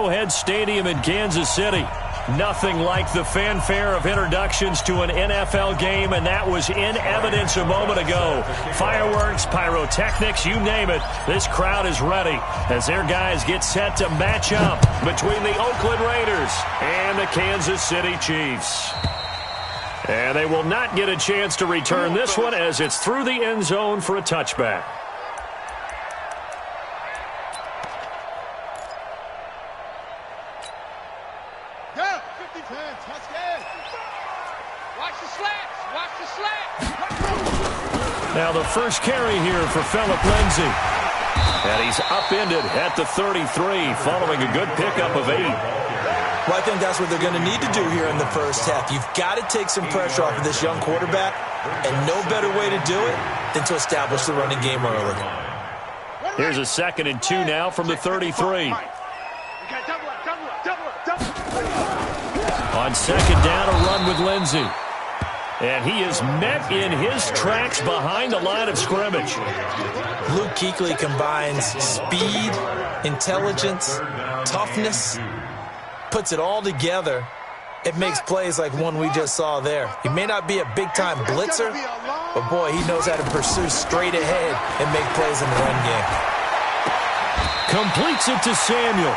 Arrowhead Stadium in Kansas City. Nothing like the fanfare of introductions to an NFL game, and that was in evidence a moment ago. Fireworks, pyrotechnics, you name it. This crowd is ready as their guys get set to match up between the Oakland Raiders and the Kansas City Chiefs. And they will not get a chance to return this one as it's through the end zone for a touchback. Now the first carry here for Phillip Lindsay. And he's upended at the 33 following a good pickup of 8. Well, I think that's what they're going to need to do here in the first half. You've got to take some pressure off of this young quarterback, and no better way to do it than to establish the running game early. Here's a 2nd and 2 now from the 33. On 2nd down, a run with Lindsay. And he is met in his tracks behind the line of scrimmage. Luke Kuechly combines speed, intelligence, toughness, puts it all together. It makes plays like one we just saw there. He may not be a big-time blitzer, but, boy, he knows how to pursue straight ahead and make plays in the run game. Completes it to Samuel.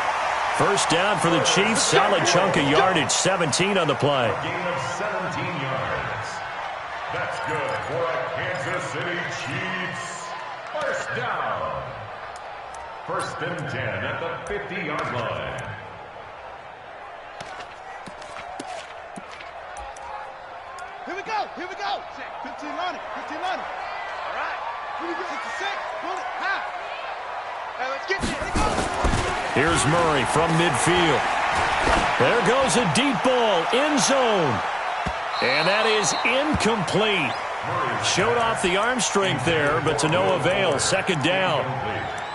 First down for the Chiefs. Solid chunk of yardage. 17 on the play. That's good for a Kansas City Chiefs. First down. 1st and 10 at the 50-yard line. Here we go. 15 on it. All right. Here we go. 66. Pull it. Half. Hey, let's get it. Here's Murray from midfield. There goes a deep ball. End zone. And that is incomplete. Showed off the arm strength there, but to no avail. 2nd down.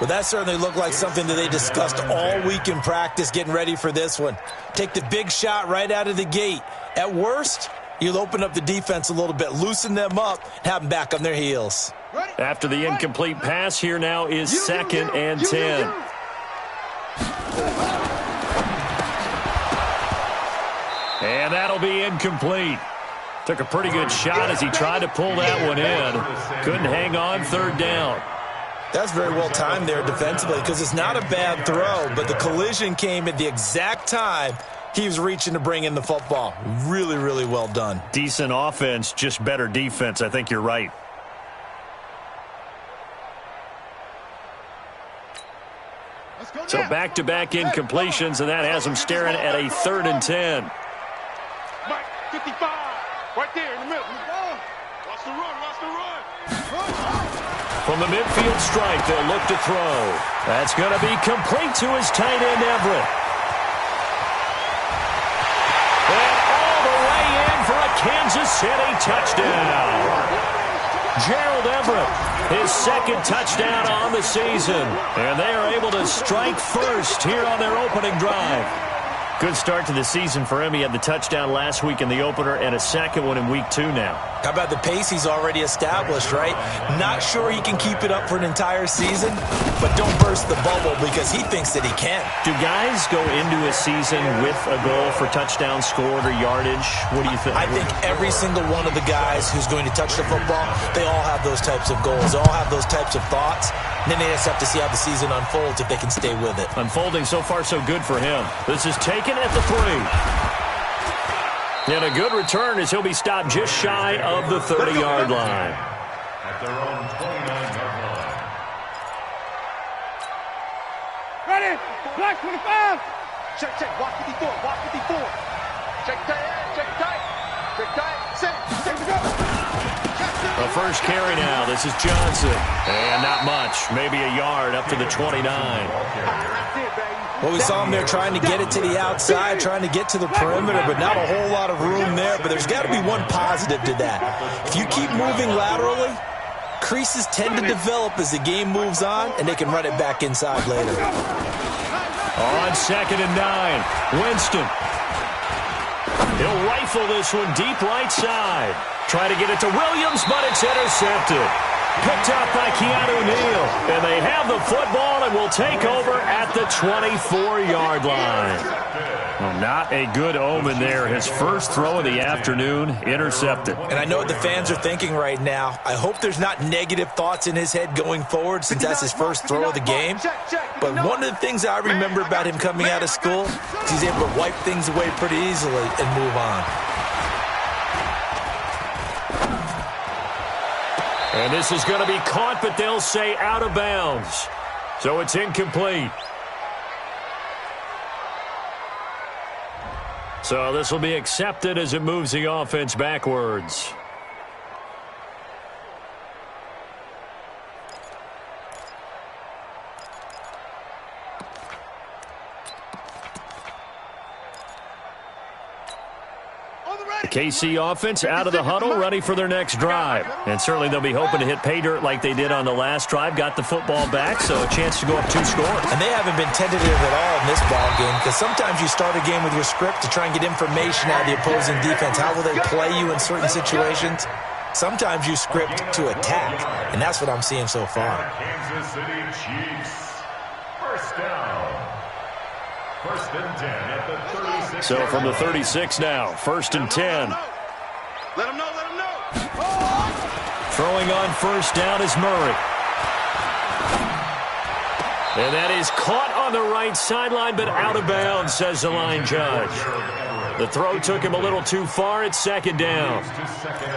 Well, that certainly looked like something that they discussed all week in practice getting ready for this one. Take the big shot right out of the gate. At worst, you'll open up the defense a little bit, loosen them up, have them back on their heels. After the incomplete pass, here now is 2nd and 10. And that'll be incomplete. Took a pretty good shot as he tried to pull that one in. Couldn't hang on. 3rd down. That's very well timed there defensively because it's not a bad throw, but the collision came at the exact time he was reaching to bring in the football. Really, really well done. Decent offense, just better defense. I think you're right. So back-to-back incompletions, and that has him staring at a 3rd and 10. 55. Right there in the middle. Watch the run. From the midfield stripe, they'll look to throw. That's going to be complete to his tight end, Everett. And all the way in for a Kansas City touchdown. Gerald Everett, his 2nd touchdown on the season. And they are able to strike first here on their opening drive. Good start to the season for him. He had the touchdown last week in the opener and a 2nd one in week 2 now. How about the pace he's already established, right? Not sure he can keep it up for an entire season, but don't burst the bubble because he thinks that he can. Do guys go into a season with a goal for touchdowns scored or yardage? What do you think? I think every single one of the guys who's going to touch the football, they all have those types of goals. They all have those types of thoughts. And then they just have to see how the season unfolds if they can stay with it. Unfolding so far so good for him. This is taken at the 3. And a good return as he'll be stopped just shy of the 30-yard line. At their own 29-yard line. Ready? Black 25. Check. Walk 54. Check tight. Set. Go. A first carry now. This is Johnson. And not much. Maybe a yard up to the 29. Well, we saw him there trying to get it to the outside, trying to get to the perimeter, but not a whole lot of room there. But there's got to be one positive to that. If you keep moving laterally, creases tend to develop as the game moves on, and they can run it back inside later. On 2nd and 9, Winston. He'll rifle this one deep right side. Try to get it to Williams, but it's intercepted. Picked up by Keanu Neal. And they have the football and will take over at the 24-yard line. Well, not a good omen there. His first throw of the afternoon intercepted. And I know what the fans are thinking right now. I hope there's not negative thoughts in his head going forward since that's his first throw of the game. But one of the things I remember about him coming out of school is he's able to wipe things away pretty easily and move on. And this is going to be caught, but they'll say out of bounds. So it's incomplete. So this will be accepted as it moves the offense backwards. The KC offense out of the huddle, ready for their next drive. And certainly they'll be hoping to hit pay dirt like they did on the last drive. Got the football back, so a chance to go up 2 scores. And they haven't been tentative at all in this ball game because sometimes you start a game with your script to try and get information out of the opposing defense. How will they play you in certain situations? Sometimes you script to attack, and that's what I'm seeing so far. Kansas City Chiefs. First down. First and 10 at the 36. So from the 36 now, first and 10. Let him know, let him know. Throwing on first down is Murray. And that is caught on the right sideline, but out of bounds, says the line judge. The throw took him a little too far. It's second down.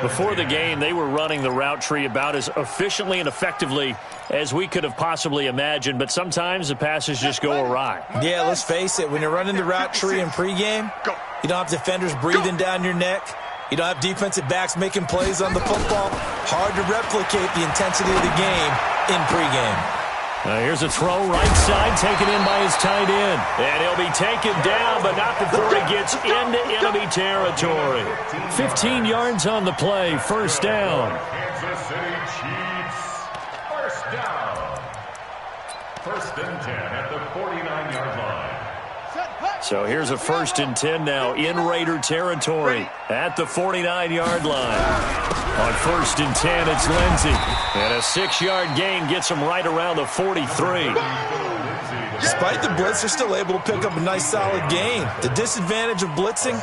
Before the game, they were running the route tree about as efficiently and effectively as we could have possibly imagined, but sometimes the passes just go awry. Yeah, let's face it. When you're running the route tree in pregame, you don't have defenders breathing down your neck. You don't have defensive backs making plays on the football. Hard to replicate the intensity of the game in pregame. Here's a throw right side taken in by his tight end. And he'll be taken down, but not before he gets into enemy territory. 15 yards on the play, first down. Kansas City Chiefs. First down. First and 10 at the 49-yard line. So here's a first and 10 now in Raider territory at the 49-yard line. On first and 10, it's Lindsey. And a 6-yard gain gets him right around the 43. Despite the blitz, they're still able to pick up a nice solid gain. The disadvantage of blitzing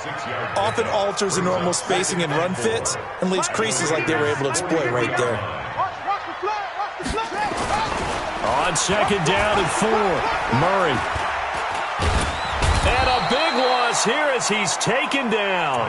often alters the normal spacing and run fits and leaves creases like they were able to exploit right there. On second down and 4, Murray. And a big loss here as he's taken down.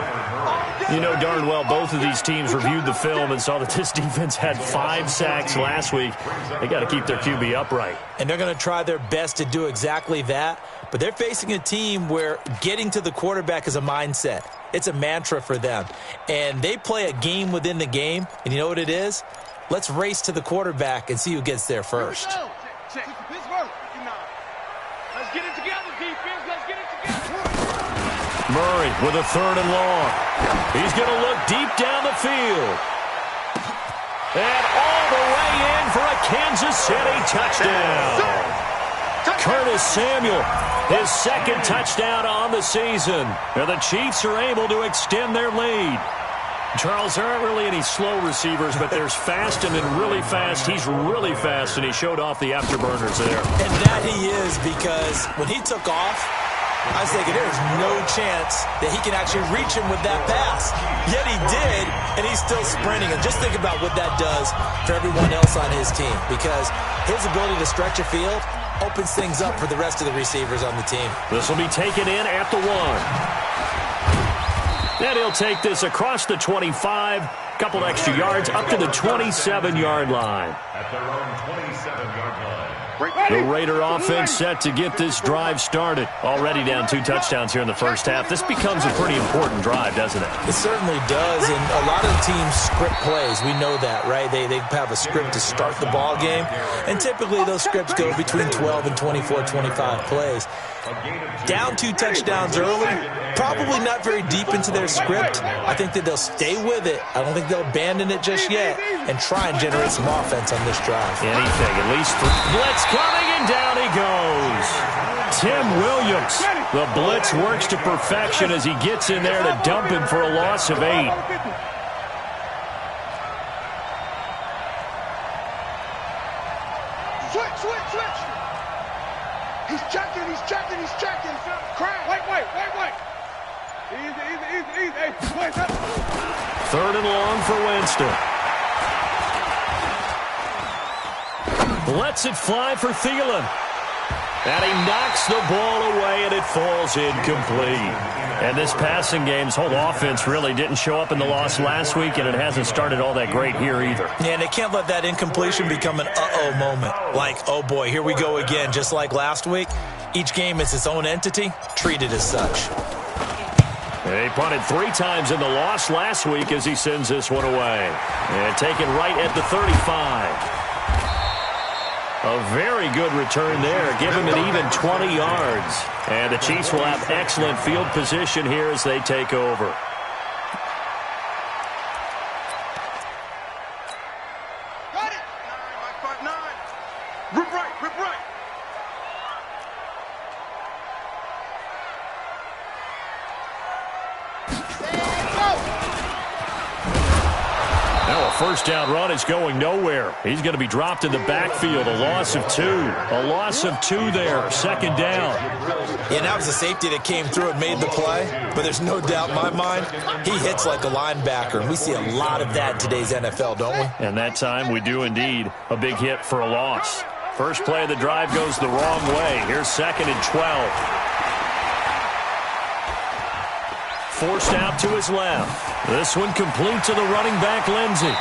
You know darn well both of these teams reviewed the film and saw that this defense had 5 sacks last week. They got to keep their QB upright. And they're going to try their best to do exactly that. But they're facing a team where getting to the quarterback is a mindset. It's a mantra for them. And they play a game within the game. And you know what it is? Let's race to the quarterback and see who gets there first. Let's get it together, defense. Let's get it together. Murray with a third and long. He's going to look deep down the field. And all the way in for a Kansas City touchdown. Curtis Samuel, his second touchdown on the season. And the Chiefs are able to extend their lead. Charles, there aren't really any slow receivers, but there's fast and then really fast. He's really fast, and he showed off the afterburners there. And that he is, because when he took off, I was thinking there's no chance that he can actually reach him with that pass. Yet he did, and he's still sprinting. And just think about what that does for everyone else on his team, because his ability to stretch a field opens things up for the rest of the receivers on the team. This will be taken in at the 1. And he'll take this across the 25, couple extra yards, up to the 27-yard line. At their own 27-yard line. The Raider offense set to get this drive started. Already down 2 touchdowns here in the first half. This becomes a pretty important drive, doesn't it? It certainly does, and a lot of teams script plays. We know that, right? They have a script to start the ball game, and typically those scripts go between 12 and 24, 25 plays. Down 2 touchdowns early, probably not very deep into their script. I think that they'll stay with it. I don't think they'll abandon it just yet and try and generate some offense on this drive. Anything, at least 3. Blitz coming, and down he goes. Tim Williams. The blitz works to perfection as he gets in there to dump him for a loss of 8. 3rd and long for Winston. Lets it fly for Thielen. And he knocks the ball away, and it falls incomplete. And this passing game's whole offense really didn't show up in the loss last week, and it hasn't started all that great here either. Yeah, and they can't let that incompletion become an uh-oh moment. Like, oh boy, here we go again, just like last week. Each game is its own entity, treated as such. He punted 3 times in the loss last week as he sends this one away. And taken right at the 35. A very good return there. Give him an even 20 yards. And the Chiefs will have excellent field position here as they take over. Got it. 9, 9. Rip right, rip right. Now a first down run is going nowhere. He's going to be dropped in the backfield. A loss of 2. A loss of 2 there. 2nd down. Yeah, that was a safety that came through and made the play. But there's no doubt in my mind, he hits like a linebacker. And we see a lot of that in today's NFL, don't we? And that time we do indeed. A big hit for a loss. First play of the drive goes the wrong way. Here's 2nd and 12. Forced out to his left. This one complete to the running back, Lindsey.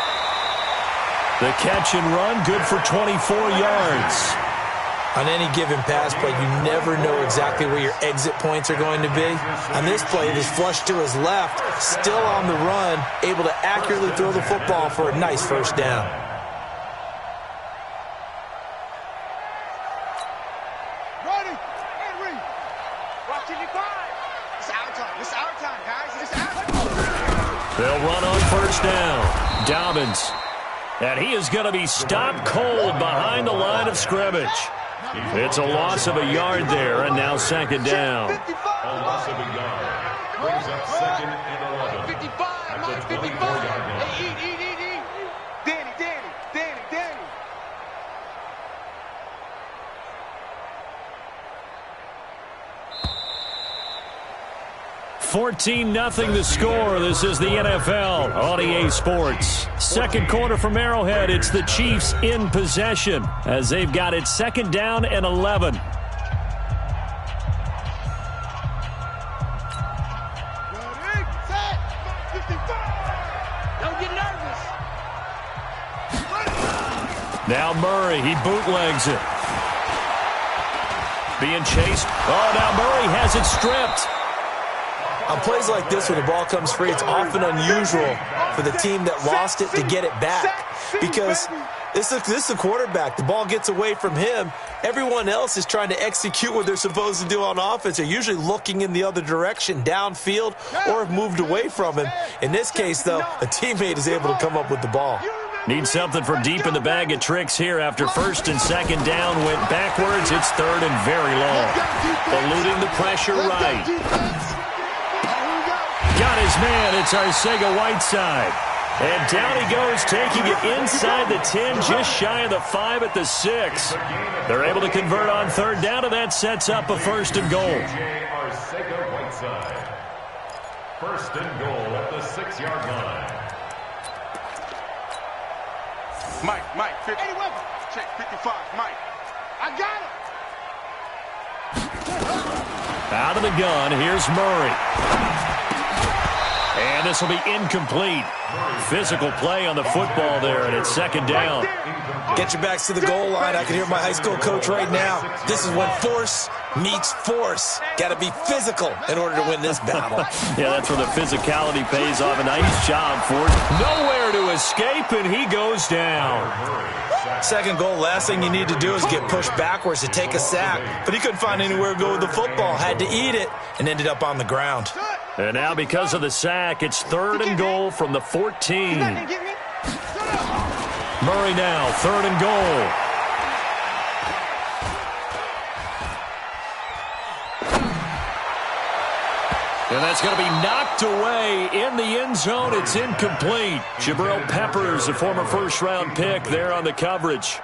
The catch and run, good for 24 yards. On any given pass play, you never know exactly where your exit points are going to be. On this play, it was flushed to his left, still on the run, able to accurately throw the football for a nice first down. Ready and read. Watch it, 5. It's our time. It's our time, guys. It's our time. They'll run on first down. Dobbins. And he is going to be stopped cold behind the line of scrimmage. It's a loss of a yard there, and now 2nd down. A loss of a yard. Brings up 2nd and 11. 55, Mike, 55. Hey, eat. Danny. 14-0 the score. This is the NFL on EA Sports. Second quarter from Arrowhead. It's the Chiefs in possession as they've got it 2nd down and 11. Ready, set, 55. Don't get nervous. Now Murray, he bootlegs it. Being chased. Oh, now Murray has it stripped. On plays like this where the ball comes free, it's often unusual for the team that lost it to get it back. Because this is the quarterback. The ball gets away from him. Everyone else is trying to execute what they're supposed to do on offense. They're usually looking in the other direction, downfield, or have moved away from him. In this case, though, a teammate is able to come up with the ball. Need something from deep in the bag of tricks here after 1st and 2nd down. Went backwards. It's 3rd and very long. Eluding the pressure right. Got his man. It's Arcega-Whiteside. And down he goes, taking it inside the 10, just shy of the 5 at the 6. They're able to convert on 3rd down, and that sets up a 1st and goal. Arcega-Whiteside. 1st and goal at the 6-yard line. Mike, 50. Check, 55, Mike. I got him. Out of the gun, here's Murray. And this will be incomplete. Physical play on the football there, and it's 2nd down. Get your backs to the goal line. I can hear my high school coach right now. This is when force meets force. Got to be physical in order to win this battle. Yeah, that's where the physicality pays off. A nice job for it. Nowhere to escape, and he goes down. 2nd goal, last thing you need to do is get pushed backwards to take a sack. But he couldn't find anywhere to go with the football. Had to eat it and ended up on the ground. And now because of the sack, it's 3rd and goal from the 14. Murray now, 3rd and goal. And that's going to be knocked away in the end zone. It's incomplete. Jabril Peppers, a former first-round pick, there on the coverage.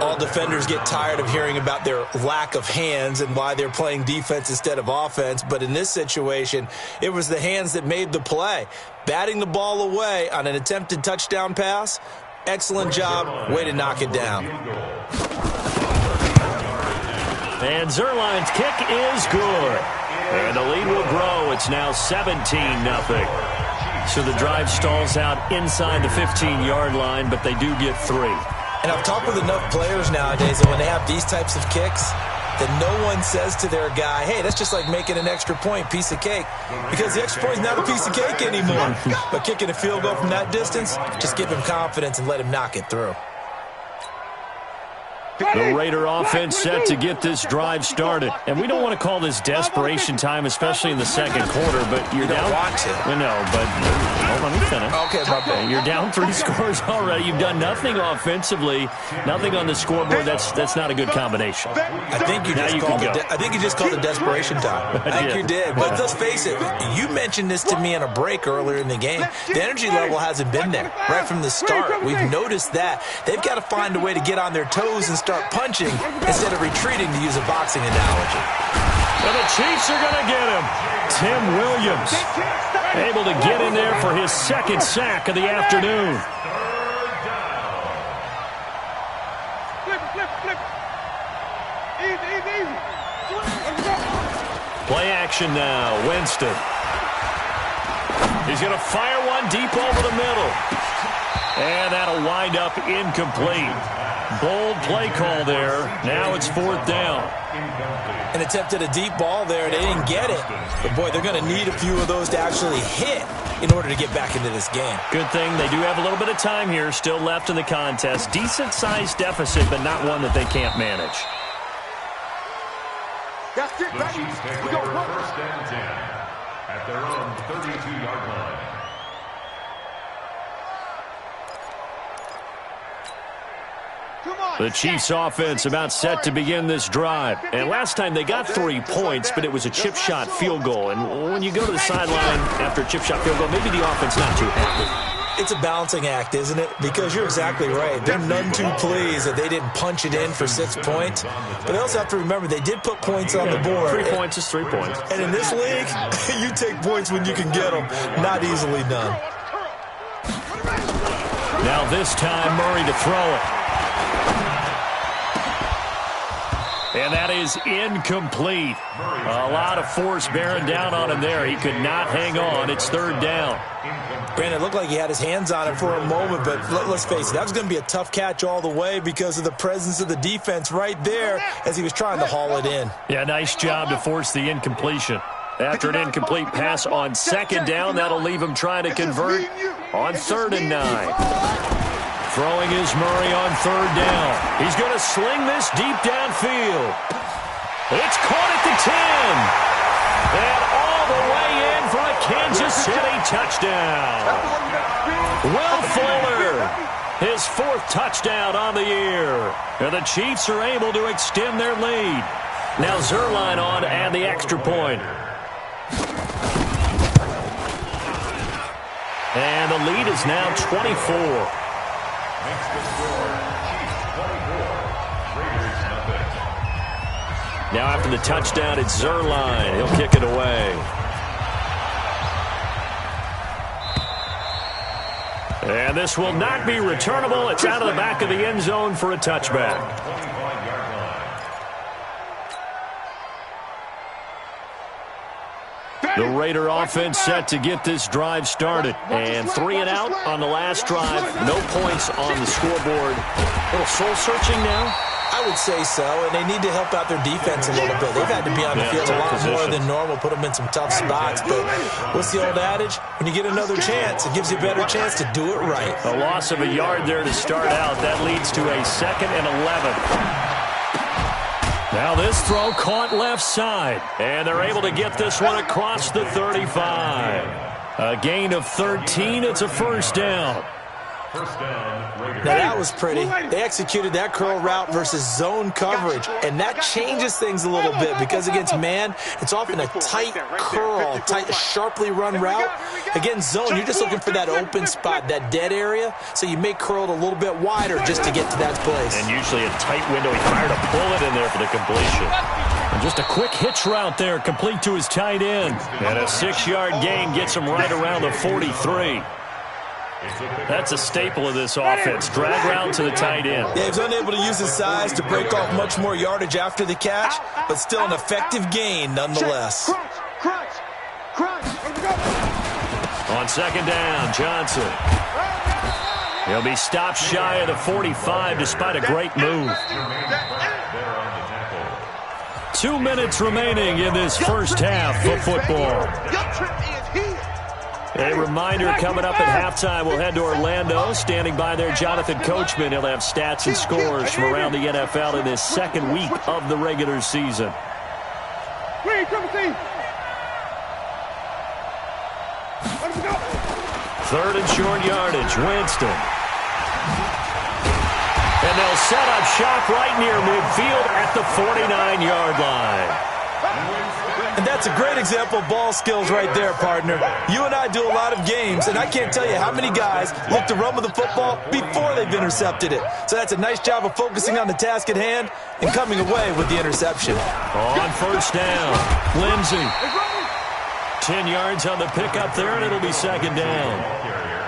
All defenders get tired of hearing about their lack of hands and why they're playing defense instead of offense. But in this situation, it was the hands that made the play. Batting the ball away on an attempted touchdown pass, excellent job. Way to knock it down. And Zerline's kick is good. And the lead will grow. It's now 17-0. So the drive stalls out inside the 15-yard line, but they do get 3. And I've talked with enough players nowadays that when they have these types of kicks, that no one says to their guy, hey, that's just like making an extra point, piece of cake. Because the extra point is not a piece of cake anymore. But kicking a field goal from that distance, just give him confidence and let him knock it through. The Raider offense set to get this drive started. And we don't want to call this desperation time, especially in the second quarter, but you're down. You don't want to. Well, no, but hold on, let me finish. Okay, my bad. You're down 3 scores already. You've done nothing offensively, nothing on the scoreboard. That's not a good combination. I think you just called it desperation time. I think you did. But let's face it, you mentioned this to me in a break earlier in the game. The energy level hasn't been there right from the start. We've noticed that. They've got to find a way to get on their toes and start punching instead of retreating, to use a boxing analogy. And the Chiefs are going to get him. Tim Williams able to get in there for his second sack of the afternoon. Play action now. Winston. He's going to fire one deep over the middle. And that'll wind up incomplete. Bold play call there. Now it's 4th down. An attempt at a deep ball there. They didn't get it. But, boy, they're going to need a few of those to actually hit in order to get back into this game. Good thing they do have a little bit of time here still left in the contest. Decent-sized deficit, but not one that they can't manage. That's it, the Chiefs take over 1st and 10 at their own 32-yard line. The Chiefs offense about set to begin this drive. And last time they got 3 points, but it was a chip shot field goal. And when you go to the sideline after a chip shot field goal, maybe the offense not too happy. It's a balancing act, isn't it? Because you're exactly right. They're none too pleased that they didn't punch it in for 6 points. But they also have to remember they did put points on the board. 3 points is 3 points. And in this league, you take points when you can get them. Not easily done. Now this time, Murray to throw it. And that is incomplete. A lot of force bearing down on him there. He could not hang on. It's 3rd down. Granted, it looked like he had his hands on it for a moment, but let's face it, that was going to be a tough catch all the way because of the presence of the defense right there as he was trying to haul it in. Yeah, nice job to force the incompletion. After an incomplete pass on 2nd down, that'll leave him trying to convert on 3rd and 9. Throwing is Murray on 3rd down. He's going to sling this deep downfield. It's caught at the 10. And all the way in for a Kansas City touchdown. Will Fuller, his 4th touchdown on the year. And the Chiefs are able to extend their lead. Now Zerline on and the extra point. And the lead is now 24. Makes the score, Chiefs 24, Raiders nothing. Now after the touchdown, it's Zerline. He'll kick it away. And this will not be returnable. It's out of the back of the end zone for a touchback. The Raider offense set to get this drive started. And 3 and out on the last drive. No points on the scoreboard. A little soul-searching now? I would say so, and they need to help out their defense a little bit. They've had to be on the field a lot more than normal, put them in some tough spots. But what's the old adage? When you get another chance, it gives you a better chance to do it right. A loss of a yard there to start out. That leads to a 2nd and 11. Now this throw caught left side. And they're able to get this one across the 35. A gain of 13. It's a 1st down. First down, Raiders. Now that was pretty. They executed that curl route versus zone coverage, and that changes things a little bit because against man, it's often a tight curl, tight, sharply run route. Against zone, you're just looking for that open spot, that dead area, so you make curl a little bit wider just to get to that place. And usually a tight window. He fired a bullet in there for the completion. And just a quick hitch route there, complete to his tight end. And a 6-yard gain gets him right around the 43. That's a staple of this offense. Drag route to the tight end. Yeah, he's unable to use his size to break off much more yardage after the catch, but still an effective gain nonetheless. On second down, Johnson. He'll be stopped shy of the 45 despite a great move. 2 minutes remaining in this first half of football. A reminder coming up at halftime, we'll head to Orlando. Standing by there, Jonathan Coachman. He'll have stats and scores from around the NFL in this second week of the regular season. Third and short yardage, Winston. And they'll set up shop right near midfield at the 49-yard line. And that's a great example of ball skills right there, partner. You and I do a lot of games, and I can't tell you how many guys look to run with the football before they've intercepted it. So that's a nice job of focusing on the task at hand and coming away with the interception. On first down, Lindsey. 10 yards on the pickup there, and it'll be second down.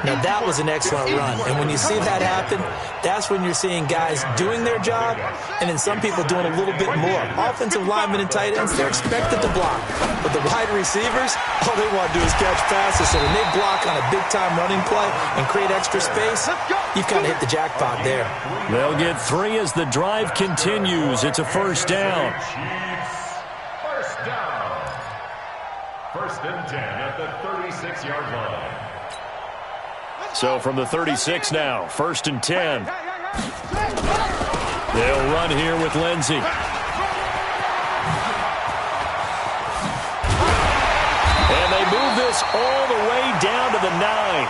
Now, that was an excellent run, and when you see that happen, that's when you're seeing guys doing their job, and then some people doing a little bit more. Offensive linemen and tight ends, they're expected to block. But the wide receivers, all they want to do is catch passes, so when they block on a big-time running play and create extra space, you've kind of hit the jackpot there. They'll get 3 as the drive continues. It's a first down. First down. First and 10 at the 36-yard line. So from the 36 now, first and 10. They'll run here with Lindsey. And they move this all the way down to the 9.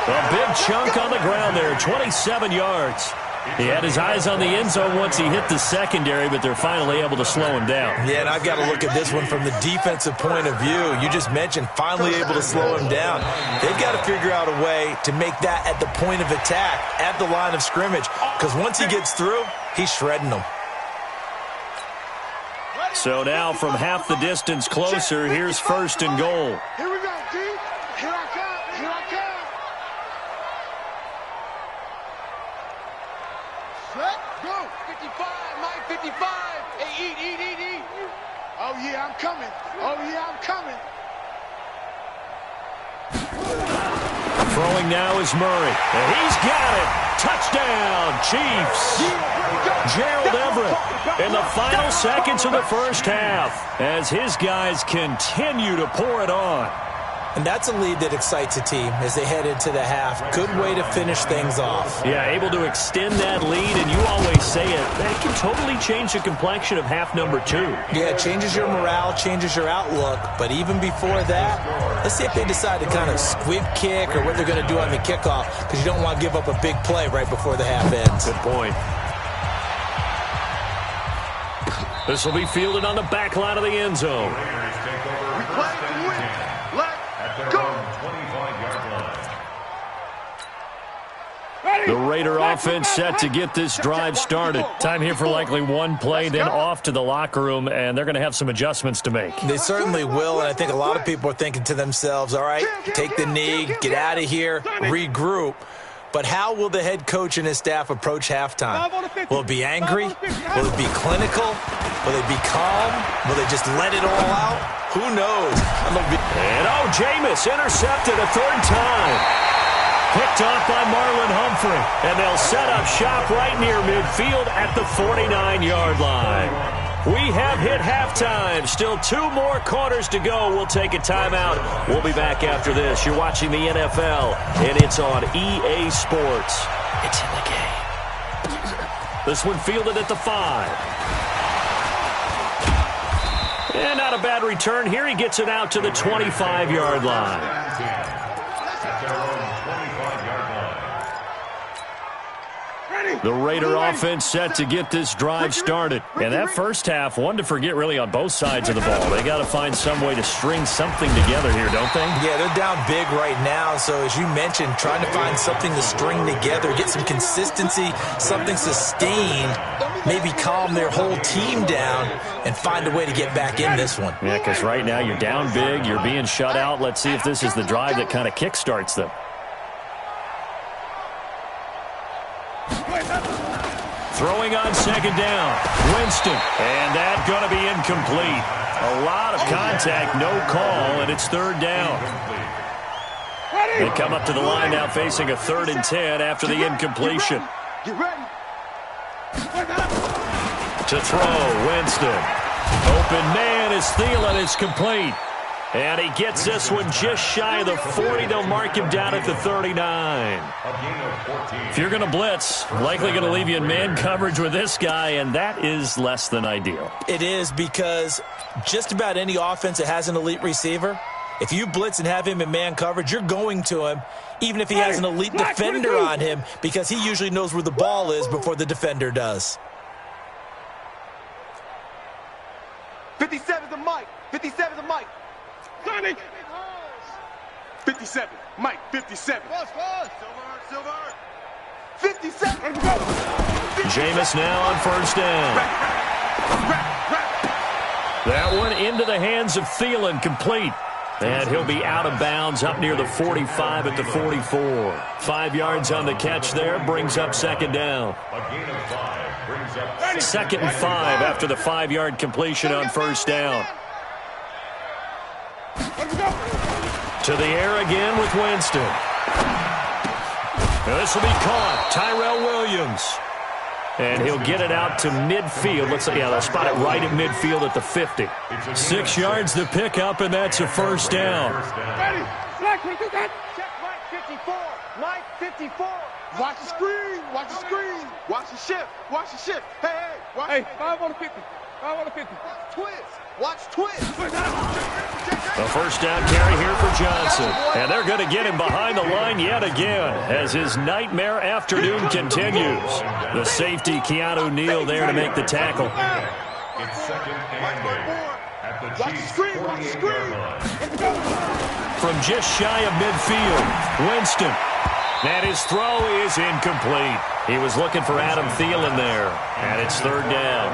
A big chunk on the ground there, 27 yards. He had his eyes on the end zone once he hit the secondary, but they're finally able to slow him down. Yeah, and I've got to look at this one from the defensive point of view. You just mentioned finally able to slow him down. They've got to figure out a way to make that at the point of attack, at the line of scrimmage, because once he gets through, he's shredding them. So now from half the distance closer, here's first and goal. Here we go, D. Here I come. Here I come. Set, go. 55, Mike, 55. Hey, eat. Oh, yeah, I'm coming. Oh, yeah, I'm coming. Throwing now is Murray. And he's got it. Touchdown, Chiefs. Gerald Everett in the final seconds of the first half as his guys continue to pour it on. And that's a lead that excites a team as they head into the half. Good way to finish things off. Yeah, able to extend that lead, and you always say it, that can totally change the complexion of half number 2. Yeah, it changes your morale, changes your outlook. But even before that, let's see if they decide to kind of squib kick or what they're going to do on the kickoff, because you don't want to give up a big play right before the half ends. Good point. This will be fielded on the back line of the end zone. The Raider offense set to get this drive started. Time here for likely one play, then off to the locker room, and they're going to have some adjustments to make. They certainly will, and I think a lot of people are thinking to themselves, all right, take the knee, get out of here, regroup. But how will the head coach and his staff approach halftime? Will it be angry? Will it be clinical? Will it be calm? Will they just let it all out? Who knows? And Jameis intercepted a third time. Picked off by Marlon Humphrey. And they'll set up shop right near midfield at the 49-yard line. We have hit halftime. Still 2 more quarters to go. We'll take a timeout. We'll be back after this. You're watching the NFL, and it's on EA Sports. It's in the game. This one fielded at the 5. And not a bad return here. He gets it out to the 25-yard line. The Raider offense set to get this drive started. And that first half, one to forget really on both sides of the ball. They got to find some way to string something together here, don't they? Yeah, they're down big right now. So as you mentioned, trying to find something to string together, get some consistency, something sustained, maybe calm their whole team down and find a way to get back in this one. Yeah, because right now you're down big, you're being shut out. Let's see if this is the drive that kind of kickstarts them. Throwing on second down, Winston, and that's going to be incomplete. A lot of contact, no call, and it's third down. They come up to the line now facing a 3rd and 10 after the incompletion. To throw, Winston. Open man is Thielen, it's complete. And he gets this one just shy of the 40. They'll mark him down at the 39. If you're going to blitz, likely going to leave you in man coverage with this guy, and that is less than ideal. It is, because just about any offense that has an elite receiver, if you blitz and have him in man coverage, you're going to him, even if he has an elite defender on him, because he usually knows where the ball is before the defender does. 57 to Mike. 57 to Mike. 57. Mike, 57. Silver. 57. Jameis now on first down. That one into the hands of Thielen, complete. And he'll be out of bounds up near the 45 at the 44. 5 yards on the catch there, brings up second down. A gain of 5 brings up Second and 5 after the 5-yard completion on first down. To the air again with Winston. This will be caught. Tyrell Williams. And he'll get it out to midfield. Looks like, yeah, they'll spot it right at midfield at the 50. 6 yards to pick up, and that's a first down. Check Mike 54. Mike 54. Watch the screen. Watch the screen. Watch the shift. Watch the shift. Hey. Watch. Hey, 5 on the 50. 5 on the 50. Watch twist. Watch twist. A first down carry here for Johnson. And they're going to get him behind the line yet again as his nightmare afternoon continues. The safety, Keanu Neal, there to make the tackle. It's second and 8 at the Chiefs' 48-yard line. From just shy of midfield, Winston. And his throw is incomplete. He was looking for Adam Thielen there. And it's third down.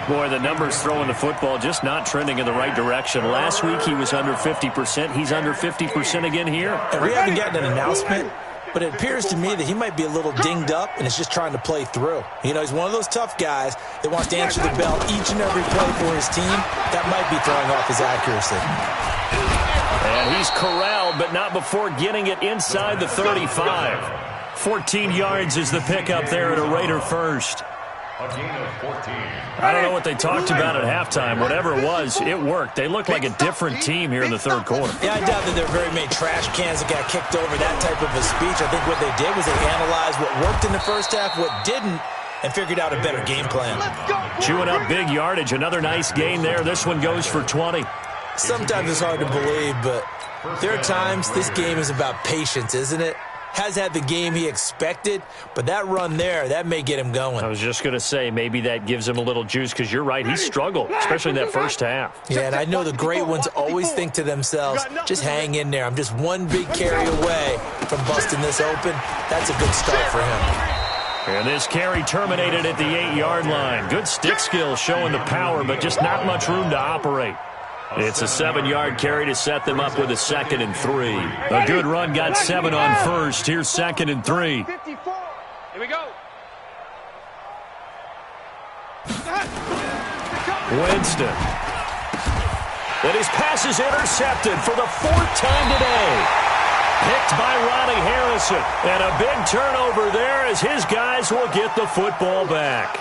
Boy, the numbers throwing the football just not trending in the right direction. Last week he was under 50%. He's under 50% again here. And we haven't gotten an announcement, but it appears to me that he might be a little dinged up and is just trying to play through. You know, he's one of those tough guys that wants to answer the bell each and every play for his team. That might be throwing off his accuracy. And he's corralled, but not before getting it inside the 35. 14 yards is the pickup there at a Raider first. A gain of 14. I don't know what they talked about at halftime. Whatever it was, it worked. They look like a different team here in the third quarter. Yeah, I doubt that there are very many trash cans that got kicked over, that type of a speech. I think what they did was they analyzed what worked in the first half, what didn't, and figured out a better game plan. Chewing up big yardage. Another nice gain there. This one goes for 20. Sometimes it's hard to believe, but there are times this game is about patience, isn't it? Has had the game he expected, but that run there, that may get him going. I was just going to say, maybe that gives him a little juice, because you're right, he struggled, especially in that first half. Yeah, and I know the great ones always think to themselves, just hang in there. I'm just one big carry away from busting this open. That's a good start for him. And this carry terminated at the 8-yard line. Good stick skills showing the power, but just not much room to operate. It's a 7-yard carry to set them up with a 2nd and 3. A good run got 7 on first. Here's 2nd and 3. 54. Here we go. Winston. And his pass is intercepted for the 4th time today. Picked by Ronnie Harrison. And a big turnover there as his guys will get the football back.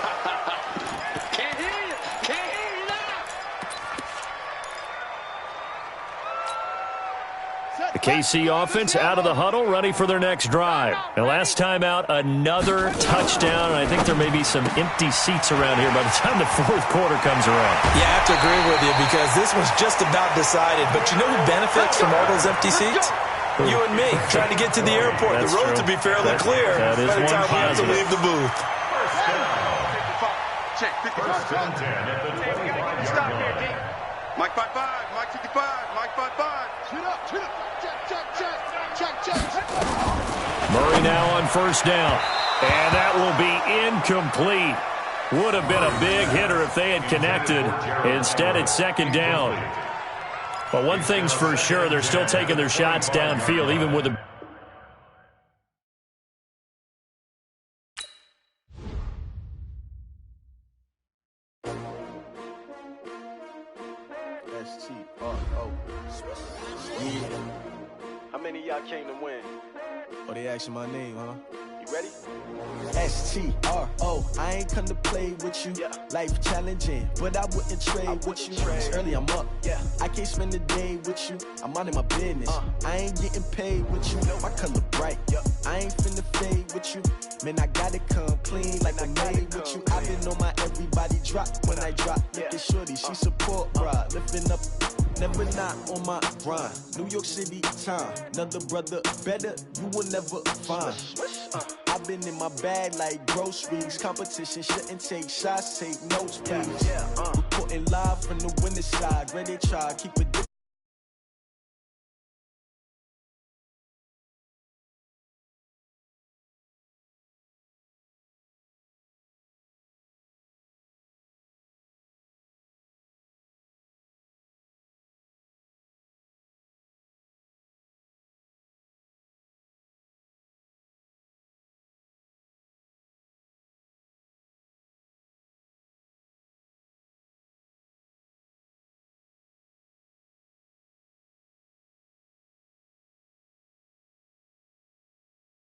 The KC offense out of the huddle, ready for their next drive. And last time out, another touchdown. And I think there may be some empty seats around here by the time the fourth quarter comes around. Yeah, I have to agree with you, because this was just about decided. But you know who benefits from all those empty seats? You and me, trying to get to the airport. That's the roads will be fairly clear that is by the time we have to positive. leave the booth. Check, 55. First and 10 at the 25-yard line. Mike 55, Mike 55, Mike 55. Chin up, chin up. Check. Murray now on first down. And that will be incomplete. Would have been a big hitter if they had connected. Instead, it's second down. But one thing's for sure, they're still taking their shots downfield, even with a... How many of y'all came to win? Oh, they asking my name, huh? You ready? STRO, I ain't come to play with you. Yeah. Life challenging, but I wouldn't trade with you. trade. Early I'm up, Yeah. I can't spend the day with you. I'm out of my business. I ain't getting paid with you. My color bright, I ain't finna fade with you. Man, I gotta come clean like I made with you. I've been on my everybody drop when I drop. Look at shorty, she support, bruh. Lifting up, never not on my grind. New York City time, another brother better, you will never find. I've been in my bag like groceries. Competition shouldn't take shots, take notes, please. Reporting live from the winning side. Ready to try, keep it